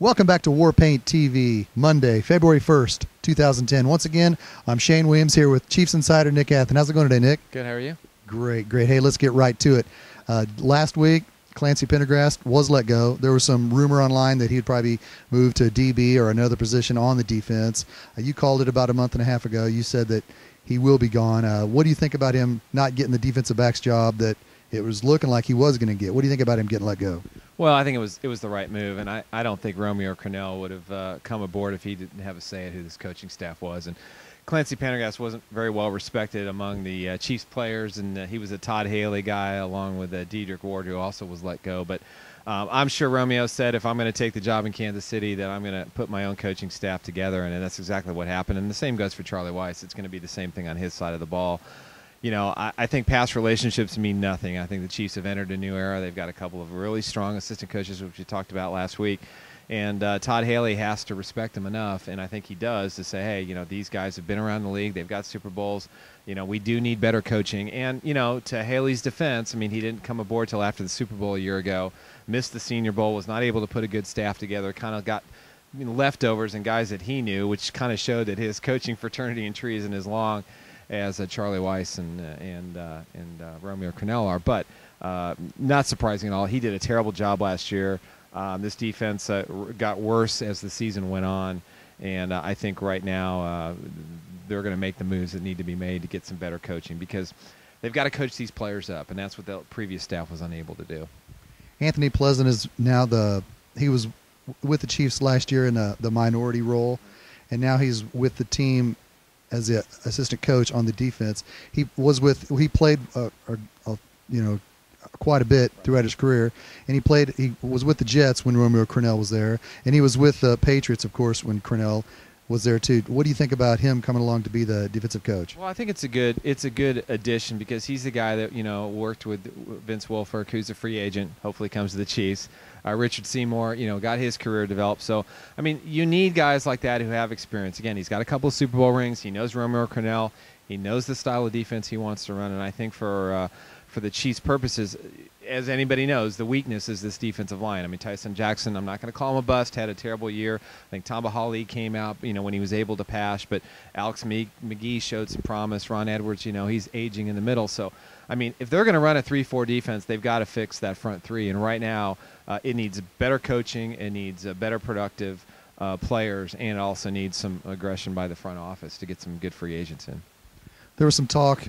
Welcome back to Warpaint TV, Monday, February 1st, 2010. Once again, I'm Shane Williams here with Chiefs Insider Nick Athan. How's it going today, Nick? Good, how are you? Great, great. Hey, let's get right to it. Last week, Clancy Pendergrast was let go. There was some rumor online that he'd probably move to DB or another position on the defense. You called it about a month and a half ago. You said that he will be gone. What do you think about him not getting the defensive back's job that it was looking like he was going to get? What do you think about him getting let go? Well, I think it was the right move, and I don't think Romeo Crennel would have come aboard if he didn't have a say at who this coaching staff was. And Clancy Pendergrast wasn't very well respected among the Chiefs players, and he was a Todd Haley guy along with Dedrick Ward, who also was let go. But I'm sure Romeo said, if I'm going to take the job in Kansas City, that I'm going to put my own coaching staff together, and that's exactly what happened. And the same goes for Charlie Weis. It's going to be the same thing on his side of the ball. You know, I think past relationships mean nothing. I think the Chiefs have entered a new era. They've got a couple of really strong assistant coaches, which we talked about last week. And Todd Haley has to respect them enough, and I think he does, to say, hey, you know, these guys have been around the league. They've got Super Bowls. You know, we do need better coaching. And, you know, to Haley's defense, I mean, he didn't come aboard till after the Super Bowl a year ago, missed the Senior Bowl, was not able to put a good staff together, kind of got leftovers and guys that he knew, which kind of showed that his coaching fraternity and tree isn't as long as Charlie Weis and Romeo Crennel are. But not surprising at all. He did a terrible job last year. This defense got worse as the season went on, and I think right now they're going to make the moves that need to be made to get some better coaching, because they've got to coach these players up, and that's what the previous staff was unable to do. Anthony Pleasant is now he was with the Chiefs last year in the minority role, and now he's with the team as the assistant coach on the defense. He played quite a bit throughout his career, and he was with the Jets when Romeo Crennel was there, and he was with the Patriots, of course, when Crennel was there too. What do you think about him coming along to be the defensive coach? Well, I think it's a good addition, because he's the guy that, you know, worked with Vince Wilfork, who's a free agent, hopefully comes to the Chiefs. Richard Seymour, you know, got his career developed. So, I mean, you need guys like that who have experience. Again, he's got a couple of Super Bowl rings. He knows Romeo Crennel. He knows the style of defense he wants to run. And I think for the Chiefs' purposes, as anybody knows, the weakness is this defensive line. I mean, Tyson Jackson, I'm not going to call him a bust, had a terrible year. I think Tamba Hali came out, you know, when he was able to pass, but Alex McGee showed some promise. Ron Edwards, you know, he's aging in the middle. So, I mean, if they're going to run a 3-4 defense, they've got to fix that front three. And right now, it needs better coaching, it needs better productive players, and it also needs some aggression by the front office to get some good free agents in. There was some talk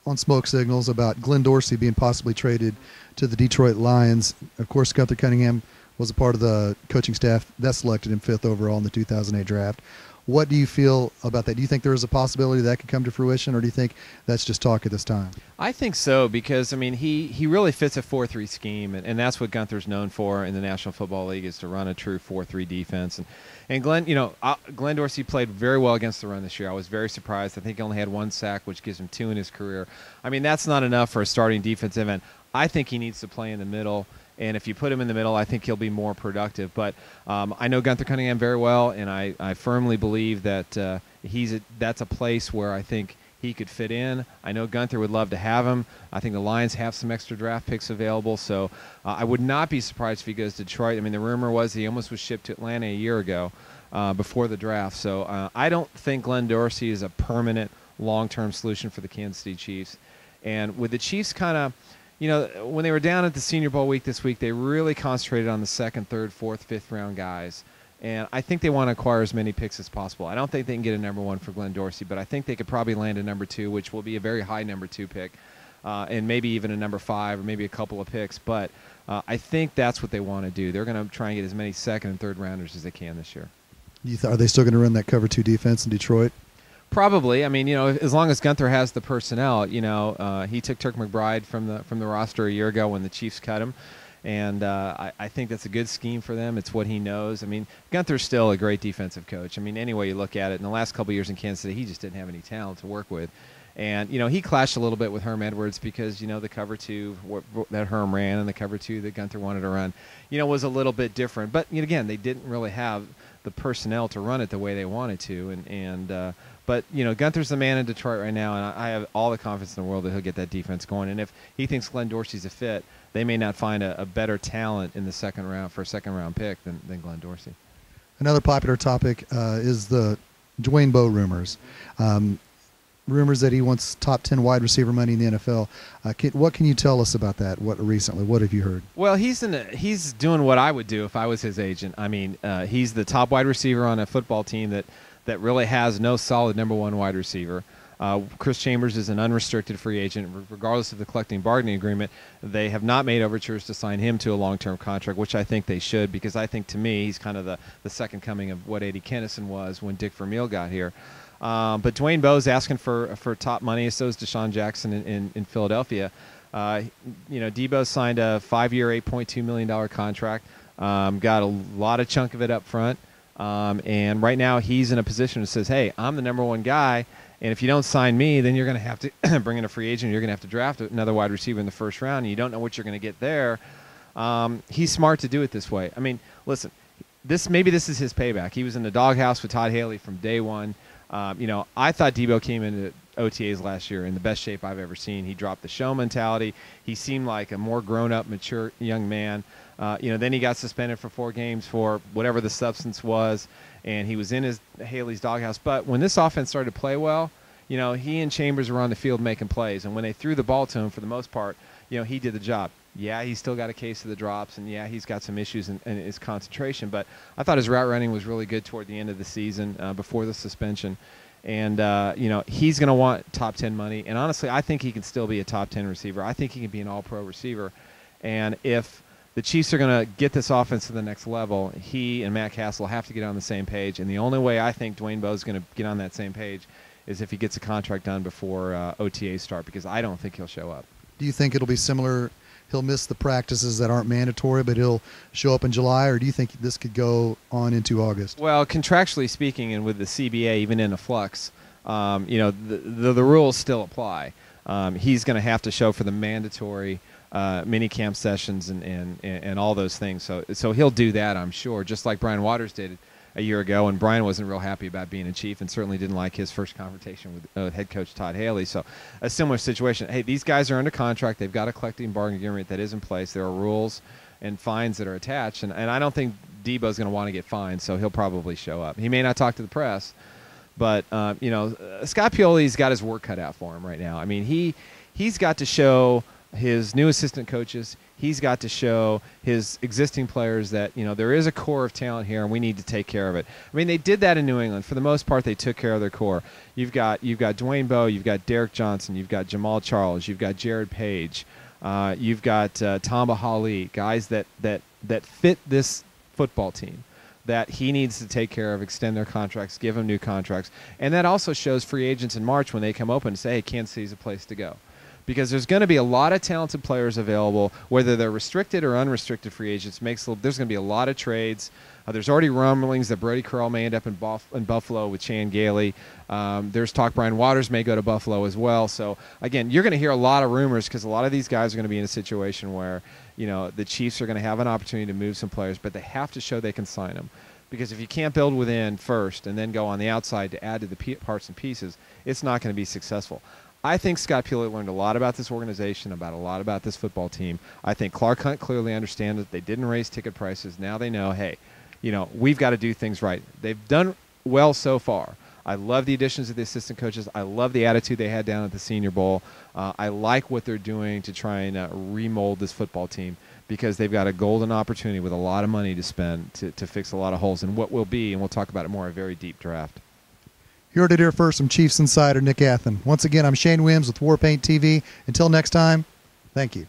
on smoke signals about Glenn Dorsey being possibly traded to the Detroit Lions. Of course, Gunther Cunningham was a part of the coaching staff that selected him 5th overall in the 2008 draft. What do you feel about that? Do you think there is a possibility that could come to fruition, or do you think that's just talk at this time? I think so, because, I mean, he really fits a 4-3 scheme, and that's what Gunther's known for in the National Football League, is to run a true 4-3 defense. And Glenn, you know, Glenn Dorsey played very well against the run this year. I was very surprised. I think he only had 1 sack, which gives him 2 in his career. I mean, that's not enough for a starting defensive end. I think he needs to play in the middle. And if you put him in the middle, I think he'll be more productive. But I know Gunther Cunningham very well, and I firmly believe that that's a place where I think he could fit in. I know Gunther would love to have him. I think the Lions have some extra draft picks available, so I would not be surprised if he goes to Detroit. I mean, the rumor was he almost was shipped to Atlanta a year ago before the draft. So I don't think Glenn Dorsey is a permanent long-term solution for the Kansas City Chiefs. And with the Chiefs kind of, you know, when they were down at the Senior Bowl week this week, they really concentrated on the 2nd, 3rd, 4th, 5th round guys. And I think they want to acquire as many picks as possible. I don't think they can get a number 1 for Glenn Dorsey, but I think they could probably land a number 2, which will be a very high number 2 pick, and maybe even a number 5 or maybe a couple of picks. But I think that's what they want to do. They're going to try and get as many 2nd and 3rd rounders as they can this year. Are they still going to run that cover 2 defense in Detroit? Probably. I mean, you know, as long as Gunther has the personnel, you know, he took Turk McBride from the roster a year ago when the Chiefs cut him, and I think that's a good scheme for them. It's what he knows. I mean, Gunther's still a great defensive coach. I mean, any way you look at it, in the last couple of years in Kansas City, he just didn't have any talent to work with. And, you know, he clashed a little bit with Herm Edwards because, you know, the cover 2 that Herm ran and the cover 2 that Gunther wanted to run, you know, was a little bit different. But, you know, again, they didn't really have the personnel to run it the way they wanted to. But, you know, Gunther's the man in Detroit right now, and I have all the confidence in the world that he'll get that defense going. And if he thinks Glenn Dorsey's a fit, they may not find a better talent in the 2nd round for a 2nd round pick than Glenn Dorsey. Another popular topic is the Dwayne Bowe rumors. Rumors that he wants top 10 wide receiver money in the NFL. What can you tell us about that? What have you heard? Well, he's doing what I would do if I was his agent. I mean, he's the top wide receiver on a football team that really has no solid number one wide receiver. Chris Chambers is an unrestricted free agent. Regardless of the collective bargaining agreement, they have not made overtures to sign him to a long-term contract, which I think they should, because I think, to me, he's kind of the second coming of what Eddie Kennison was when Dick Vermeil got here. But Dwayne Bowe's asking for top money. So is Deshaun Jackson in Philadelphia. Debo signed a 5-year, $8.2 million contract. Got a lot of chunk of it up front. And right now he's in a position that says, hey, I'm the number one guy, and if you don't sign me, then you're going to have to bring in a free agent. You're going to have to draft another wide receiver in the first round, and you don't know what you're going to get there. He's smart to do it this way. I mean, listen, maybe this is his payback. He was in the doghouse with Todd Haley from day one. I thought Debo came into OTAs last year in the best shape I've ever seen. He dropped the show mentality. He seemed like a more grown-up, mature young man. Then he got suspended for 4 games for whatever the substance was, and he was in Haley's doghouse. But when this offense started to play well, he and Chambers were on the field making plays, and when they threw the ball to him, for the most part, he did the job. Yeah, he's still got a case of the drops, and yeah, he's got some issues in his concentration. But I thought his route running was really good toward the end of the season, before the suspension. And, he's going to want top 10 money. And honestly, I think he can still be a top 10 receiver. I think he can be an all-pro receiver. And if the Chiefs are going to get this offense to the next level, he and Matt Castle have to get on the same page. And the only way I think Dwayne Bowe is going to get on that same page is if he gets a contract done before OTAs start, because I don't think he'll show up. Do you think it'll be similar? He'll miss the practices that aren't mandatory, but he'll show up in July, or do you think this could go on into August? Well, contractually speaking, and with the CBA even in a flux, the rules still apply. He's going to have to show for the mandatory mini camp sessions and all those things. So he'll do that, I'm sure, just like Brian Waters did a year ago, and Brian wasn't real happy about being a Chief and certainly didn't like his first confrontation with head coach Todd Haley. So a similar situation. Hey, these guys are under contract. They've got a collective bargaining agreement that is in place. There are rules and fines that are attached, and I don't think Debo's going to want to get fined, so he'll probably show up. He may not talk to the press, but Scott Pioli's got his work cut out for him right now. I mean, he's got to show his new assistant coaches, he's got to show his existing players that, there is a core of talent here and we need to take care of it. I mean, they did that in New England. For the most part, they took care of their core. You've got Dwayne Bowe, you've got Derek Johnson, you've got Jamal Charles, you've got Jared Page, you've got Tamba Hali, guys that fit this football team that he needs to take care of, extend their contracts, give them new contracts. And that also shows free agents in March when they come open and say, hey, Kansas City's a place to go. Because there's going to be a lot of talented players available, whether they're restricted or unrestricted free agents. There's going to be a lot of trades. There's already rumblings that Brody Curl may end up in Buffalo with Chan Gailey. There's talk Brian Waters may go to Buffalo as well. So, again, you're going to hear a lot of rumors because a lot of these guys are going to be in a situation where, the Chiefs are going to have an opportunity to move some players, but they have to show they can sign them. Because if you can't build within first and then go on the outside to add to the parts and pieces, it's not going to be successful. I think Scott Pioli learned a lot about this organization, a lot about this football team. I think Clark Hunt clearly understands that they didn't raise ticket prices. Now they know, hey, we've got to do things right. They've done well so far. I love the additions of the assistant coaches. I love the attitude they had down at the Senior Bowl. I like what they're doing to try and remold this football team because they've got a golden opportunity with a lot of money to spend to fix a lot of holes in what will be, and we'll talk about it more, a very deep draft. You heard it here first from Chiefs Insider Nick Athan. Once again, I'm Shane Williams with Warpaint TV. Until next time, thank you.